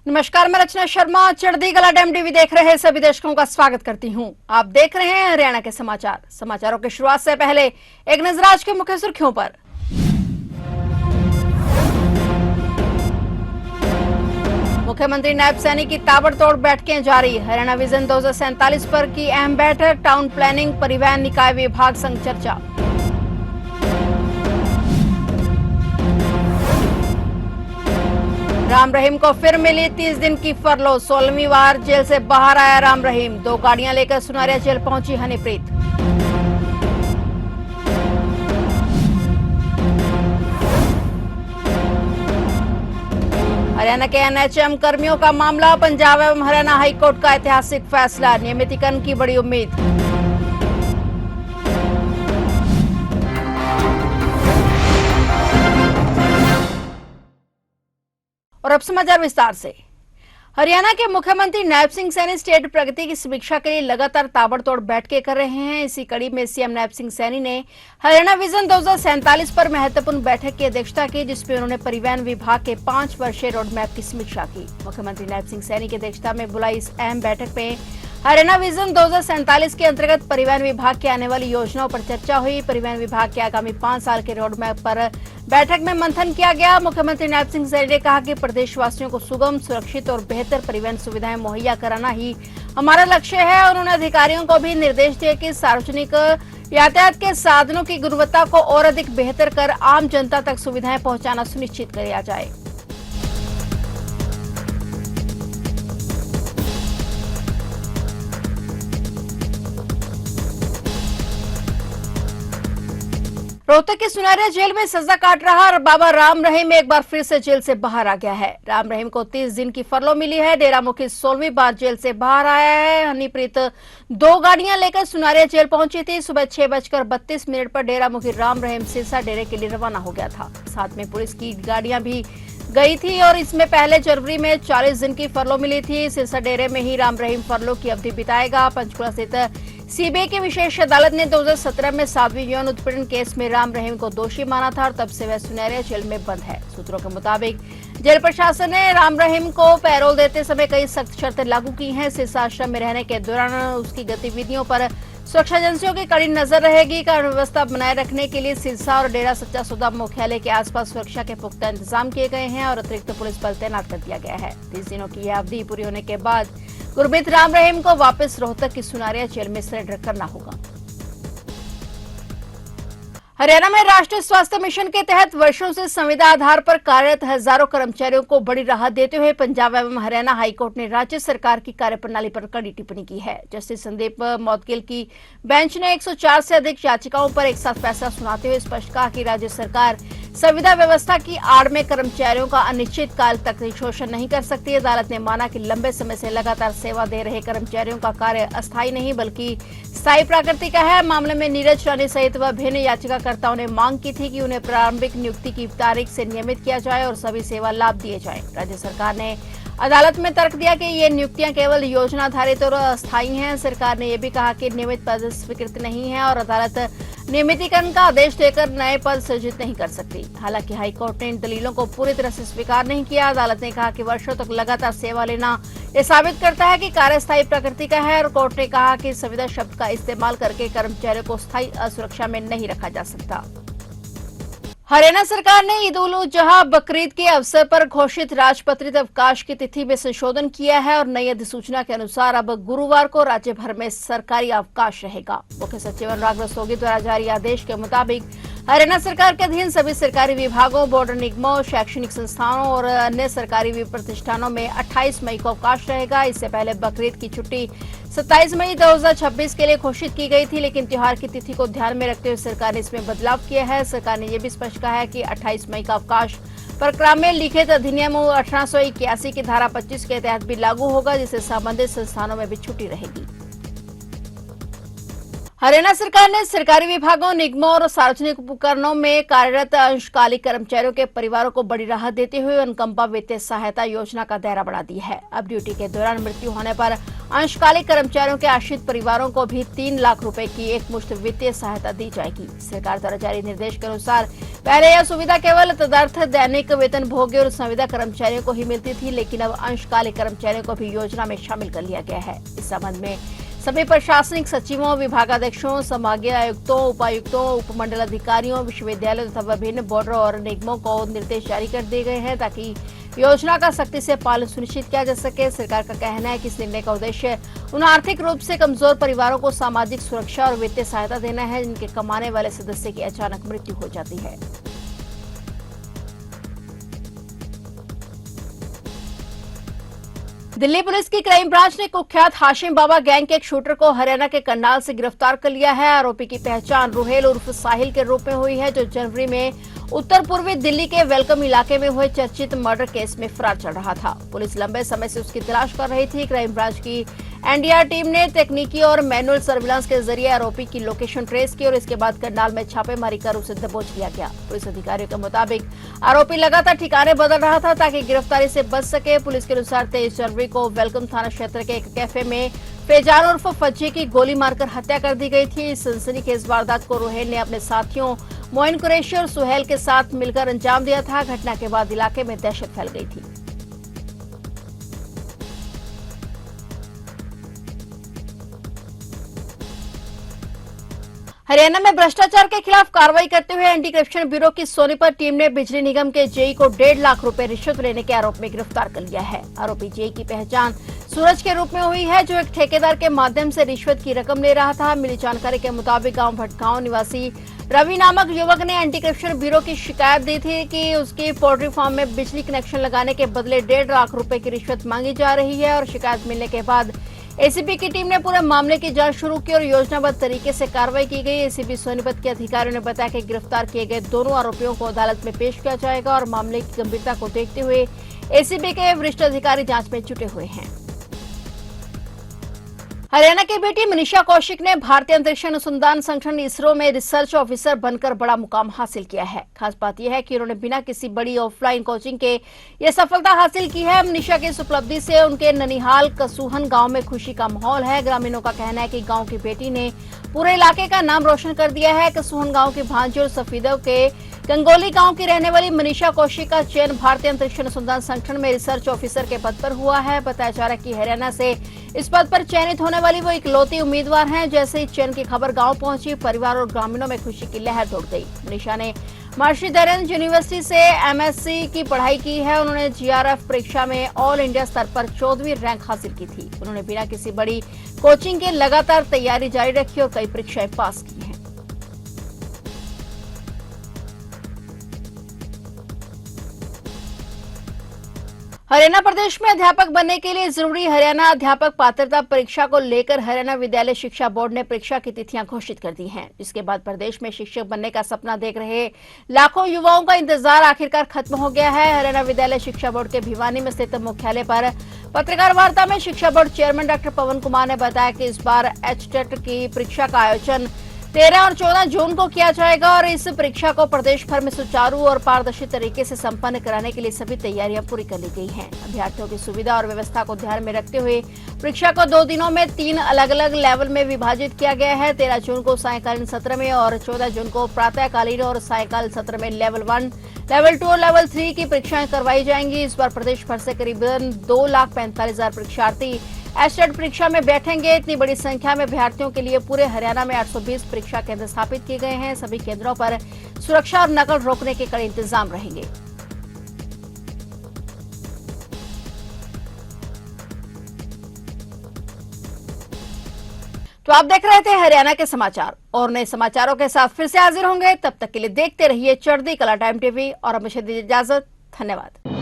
नमस्कार, मैं रचना शर्मा चढ़दी कला डैम टीवी देख रहे सभी दर्शकों का स्वागत करती हूं। आप देख रहे हैं हरियाणा के समाचार। समाचारों की शुरुआत से पहले एक नजर आज के मुख्य सुर्खियों पर। मुख्यमंत्री नायब सैनी की ताबड़तोड़ बैठकें जारी। हरियाणा विजन 2047 पर की अहम बैठक। टाउन प्लानिंग, परिवहन निकाय विभाग संग चर्चा। राम रहीम को फिर मिली 30 दिन की फरलो। 16वीं बार जेल से बाहर आया राम रहीम। 2 गाड़ियां लेकर सुनारिया जेल पहुंची हनीप्रीत। हरियाणा के एनएचएम कर्मियों का मामला। पंजाब एवं हरियाणा हाईकोर्ट का ऐतिहासिक फैसला। नियमितीकरण की बड़ी उम्मीद। और अब समाचार विस्तार से। हरियाणा के मुख्यमंत्री नायब सिंह सैनी स्टेट प्रगति की समीक्षा के लिए लगातार ताबड़तोड़ बैठकें कर रहे हैं। इसी कड़ी में सीएम नायब सिंह सैनी ने हरियाणा विजन 2047 पर महत्वपूर्ण बैठक की अध्यक्षता की, जिसमें उन्होंने परिवहन विभाग के 5 वर्षीय रोड मैप की समीक्षा की। मुख्यमंत्री नायब सिंह सैनी की अध्यक्षता में बुलाई इस अहम बैठक में हरियाणा विजन 2047 के अंतर्गत परिवहन विभाग की आने वाली योजनाओं पर चर्चा हुई। परिवहन विभाग के आगामी 5 साल के रोड मैप पर बैठक में मंथन किया गया। मुख्यमंत्री नायब सिंह सैनी ने कहा कि प्रदेशवासियों को सुगम, सुरक्षित और बेहतर परिवहन सुविधाएं मुहैया कराना ही हमारा लक्ष्य है। और उन्होंने अधिकारियों को भी निर्देश दिए कि सार्वजनिक यातायात के साधनों की गुणवत्ता को और अधिक बेहतर कर आम जनता तक सुविधाएं पहुंचाना सुनिश्चित किया जाए। रोहतक की सुनारिया जेल में सजा काट रहा बाबा राम रहीम एक बार फिर से जेल से बाहर आ गया है। राम रहीम को 30 दिन की फरलो मिली है। डेरा मुखी 16वीं बार जेल से बाहर आया है। हनीप्रीत 2 गाड़ियां लेकर सुनारिया जेल पहुंची थी। सुबह 6:32 पर डेरा मुखी राम रहीम सिरसा डेरे के लिए रवाना हो गया था। साथ में पुलिस की गाड़ियां भी गई थी और इसमें पहले जनवरी में 40 दिन की फरलो मिली थी। सिरसा डेरे में ही राम रहीम फरलो की अवधि बिताएगा। पंचकुला स्थित सीबीआई की विशेष अदालत ने 2017 में साध्वी यौन उत्पीड़न केस में राम रहीम को दोषी माना था और तब से वह सुनहरे जेल में बंद है। सूत्रों के मुताबिक जेल प्रशासन ने राम रहीम को पैरोल देते समय कई सख्त शर्तें लागू की हैं। सिरसा आश्रम में रहने के दौरान उसकी गतिविधियों पर सुरक्षा एजेंसियों की कड़ी नजर रहेगी। कानून व्यवस्था बनाए रखने के लिए सिरसा और डेरा सच्चा सौदा मुख्यालय के आसपास सुरक्षा के पुख्ता इंतजाम किए गए हैं और अतिरिक्त पुलिस बल तैनात कर दिया गया है। 30 दिनों की यह अवधि पूरी होने के बाद गुरमीत राम रहीम को वापस रोहतक की सुनारिया जेल में सरेंडर करना होगा। हरियाणा में राष्ट्रीय स्वास्थ्य मिशन के तहत वर्षों से संविदा आधार पर कार्यरत हजारों कर्मचारियों को बड़ी राहत देते हुए पंजाब एवं हरियाणा हाईकोर्ट ने राज्य सरकार की कार्यप्रणाली पर कड़ी टिप्पणी की है। जस्टिस संदीप मौदगिल की बेंच ने 104 से अधिक याचिकाओं पर एक साथ फैसला सुनाते हुए स्पष्ट कहा कि राज्य सरकार संविदा व्यवस्था की आड़ में कर्मचारियों का अनिश्चित काल तक शोषण नहीं कर सकती। अदालत ने माना कि लंबे समय से लगातार सेवा दे रहे कर्मचारियों का कार्य अस्थायी नहीं बल्कि स्थायी प्रकृति का है। मामले में नीरज रानी सहित विभिन्न याचिकाकर्ताओं ने मांग की थी कि उन्हें प्रारंभिक नियुक्ति की तारीख से नियमित किया जाए और सभी सेवा लाभ दिए जाएं। राज्य सरकार ने अदालत में तर्क दिया कि ये नियुक्तियां केवल योजना आधारित और अस्थायी हैं। सरकार ने यह भी कहा कि नियमित पद स्वीकृत नहीं है और अदालत नियमितीकरण का आदेश देकर नए पद सृजित नहीं कर सकती। हालांकि हाईकोर्ट ने इन दलीलों को पूरी तरह से स्वीकार नहीं किया। अदालत ने कहा कि वर्षों तक लगातार सेवा लेना ये साबित करता है कि कार्य स्थायी प्रकृति का है और कोर्ट ने कहा कि संविदा शब्द का इस्तेमाल करके कर्मचारियों को स्थायी असुरक्षा में नहीं रखा जा सकता। हरियाणा सरकार ने ईद उल जुहा बकरीद के अवसर पर घोषित राजपत्रित अवकाश की तिथि में संशोधन किया है और नई अधिसूचना के अनुसार अब गुरुवार को राज्य भर में सरकारी अवकाश रहेगा। मुख्य सचिव अनुराग रस्तोगी द्वारा जारी आदेश के मुताबिक हरियाणा सरकार के अधीन सभी सरकारी विभागों, बोर्ड निगमों, शैक्षणिक संस्थानों और अन्य सरकारी प्रतिष्ठानों में 28 मई को अवकाश रहेगा। इससे पहले बकरीद की छुट्टी 27 मई 2026 के लिए घोषित की गई थी, लेकिन त्योहार की तिथि को ध्यान में रखते हुए सरकार ने इसमें बदलाव किया है। सरकार ने यह भी स्पष्ट कहा है कि 28 मई का अवकाश प्रक्रिया में लिखित अधिनियम 1881 की धारा 25 के तहत भी लागू होगा, जिससे संबंधित संस्थानों में भी छुट्टी रहेगी। हरियाणा सरकार ने सरकारी विभागों, निगमों और सार्वजनिक उपकरणों में कार्यरत अंशकालिक कर्मचारियों के परिवारों को बड़ी राहत देते हुए अनुकंपा वित्तीय सहायता योजना का दायरा बढ़ा दिया है। अब ड्यूटी के दौरान मृत्यु होने पर अंशकालिक कर्मचारियों के आश्रित परिवारों को भी 3 लाख रुपए की एकमुश्त वित्तीय सहायता दी जाएगी। सरकार द्वारा जारी निर्देश के अनुसार पहले यह सुविधा केवल तदर्थ दैनिक वेतन भोगी और संविदा कर्मचारियों को ही मिलती थी, लेकिन अब अंशकालिक कर्मचारियों को भी योजना में शामिल कर लिया गया है। इस संबंध में सभी प्रशासनिक सचिवों, विभागाध्यक्षों, संभागीय आयुक्तों, उपायुक्तों, उपमंडल अधिकारियों, विश्वविद्यालयों तथा विभिन्न बोर्डों और निगमों को निर्देश जारी कर दिए गए हैं ताकि योजना का सख्ती से पालन सुनिश्चित किया जा सके। सरकार का कहना है कि इस निर्णय का उद्देश्य उन आर्थिक रूप से कमजोर परिवारों को सामाजिक सुरक्षा और वित्तीय सहायता देना है जिनके कमाने वाले सदस्य की अचानक मृत्यु हो जाती है। दिल्ली पुलिस की क्राइम ब्रांच ने कुख्यात हाशिम बाबा गैंग के एक शूटर को हरियाणा के करनाल से गिरफ्तार कर लिया है। आरोपी की पहचान रुहेल उर्फ साहिल के रूप में हुई है, जो जनवरी में उत्तर पूर्वी दिल्ली के वेलकम इलाके में हुए चर्चित मर्डर केस में फरार चल रहा था। पुलिस लंबे समय से उसकी तलाश कर रही थी। क्राइम ब्रांच की एनडीआर टीम ने तकनीकी और मैनुअल सर्विलांस के जरिए आरोपी की लोकेशन ट्रेस की और इसके बाद करनाल में छापेमारी कर उसे दबोच लिया गया। पुलिस अधिकारियों के मुताबिक आरोपी लगातार ठिकाने बदल रहा था ताकि गिरफ्तारी से बच सके। पुलिस के अनुसार 23 जनवरी को वेलकम थाना क्षेत्र के एक कैफे में फैजान उर्फ फज्जी की गोली मारकर हत्या कर दी गई थी। इस सनसनीखेज वारदात को रुहेल ने अपने साथियों मोइन कुरैशी और सुहेल के साथ मिलकर अंजाम दिया था। घटना के बाद इलाके में दहशत फैल गई थी। हरियाणा में भ्रष्टाचार के खिलाफ कार्रवाई करते हुए एंटी करप्शन ब्यूरो की सोनीपत टीम ने बिजली निगम के जेई को 1.5 लाख रुपए रिश्वत लेने के आरोप में गिरफ्तार कर लिया है। आरोपी जेई की पहचान सूरज के रूप में हुई है, जो एक ठेकेदार के माध्यम से रिश्वत की रकम ले रहा था। मिली जानकारी के मुताबिक गांव भटगांव निवासी रवि नामक युवक ने एंटी करप्शन ब्यूरो की शिकायत दी थी कि उसकी पोल्ट्री फार्म में बिजली कनेक्शन लगाने के बदले 1.5 लाख रुपए की रिश्वत मांगी जा रही है। और शिकायत मिलने के बाद एसीबी की टीम ने पूरे मामले की जांच शुरू की और योजनाबद्ध तरीके से कार्रवाई की गई। एसीबी सोनीपत के अधिकारियों ने बताया कि गिरफ्तार किए गए दोनों आरोपियों को अदालत में पेश किया जाएगा और मामले की गंभीरता को देखते हुए एसीबी के वरिष्ठ अधिकारी जांच में जुटे हुए हैं। हरियाणा की बेटी मनीषा कौशिक ने भारतीय अंतरिक्ष अनुसंधान संगठन इसरो में रिसर्च ऑफिसर बनकर बड़ा मुकाम हासिल किया है। खास बात यह है कि उन्होंने बिना किसी बड़ी ऑफलाइन कोचिंग के ये सफलता हासिल की है। मनीषा की इस उपलब्धि से उनके ननिहाल कसुहन गांव में खुशी का माहौल है। ग्रामीणों का कहना है कि गांव की बेटी ने पूरे इलाके का नाम रोशन कर दिया है। कसुहन गांव के भांजे और सफीदों के गंगोली गांव की रहने वाली मनीषा कौशिक का चयन भारतीय अंतरिक्ष अनुसंधान संगठन में रिसर्च ऑफिसर के पद पर हुआ है। बताया जा रहा है कि हरियाणा से इस पद पर चयनित होने वाली वो इकलौती उम्मीदवार हैं। जैसे ही चयन की खबर गांव पहुंची, परिवार और ग्रामीणों में खुशी की लहर दौड़ गई। मनीषा ने महर्षि दयानंद यूनिवर्सिटी से एमएससी की पढ़ाई की है। उन्होंने जीआरएफ परीक्षा में ऑल इंडिया स्तर पर 14वीं रैंक हासिल की थी। उन्होंने बिना किसी बड़ी कोचिंग के लगातार तैयारी जारी रखी और कई परीक्षाएं पास की हैं। हरियाणा प्रदेश में अध्यापक बनने के लिए जरूरी हरियाणा अध्यापक पात्रता परीक्षा को लेकर हरियाणा विद्यालय शिक्षा बोर्ड ने परीक्षा की तिथियां घोषित कर दी हैं, जिसके बाद प्रदेश में शिक्षक बनने का सपना देख रहे लाखों युवाओं का इंतजार आखिरकार खत्म हो गया है। हरियाणा विद्यालय शिक्षा बोर्ड के भिवानी में स्थित मुख्यालय पर पत्रकार वार्ता में शिक्षा बोर्ड चेयरमैन डॉक्टर पवन कुमार ने बताया कि इस बार एचटेट की परीक्षा का आयोजन 13 और 14 जून को किया जाएगा और इस परीक्षा को प्रदेश भर में सुचारू और पारदर्शी तरीके से संपन्न कराने के लिए सभी तैयारियां पूरी कर ली गई हैं। अभ्यर्थियों की सुविधा और व्यवस्था को ध्यान में रखते हुए परीक्षा को 2 दिनों में 3 अलग अलग लेवल में विभाजित किया गया है। 13 जून को सायंकालीन सत्र में और 14 जून को प्रातःकालीन और सायंकालीन सत्र में लेवल 1, लेवल 2 और लेवल 3 की परीक्षाएं करवाई जाएंगी। इस बार प्रदेश भर से करीबन 2,45,000 परीक्षार्थी एचटेट परीक्षा में बैठेंगे। इतनी बड़ी संख्या में अभ्यर्थियों के लिए पूरे हरियाणा में 820 परीक्षा केंद्र स्थापित किए गए हैं। सभी केंद्रों पर सुरक्षा और नकल रोकने के कड़े इंतजाम रहेंगे। तो आप देख रहे थे हरियाणा के समाचार और नए समाचारों के साथ फिर से हाजिर होंगे। तब तक के लिए देखते रहिए चढ़ती कला टाइम टीवी और हमेशा दीजिए इजाजत। धन्यवाद।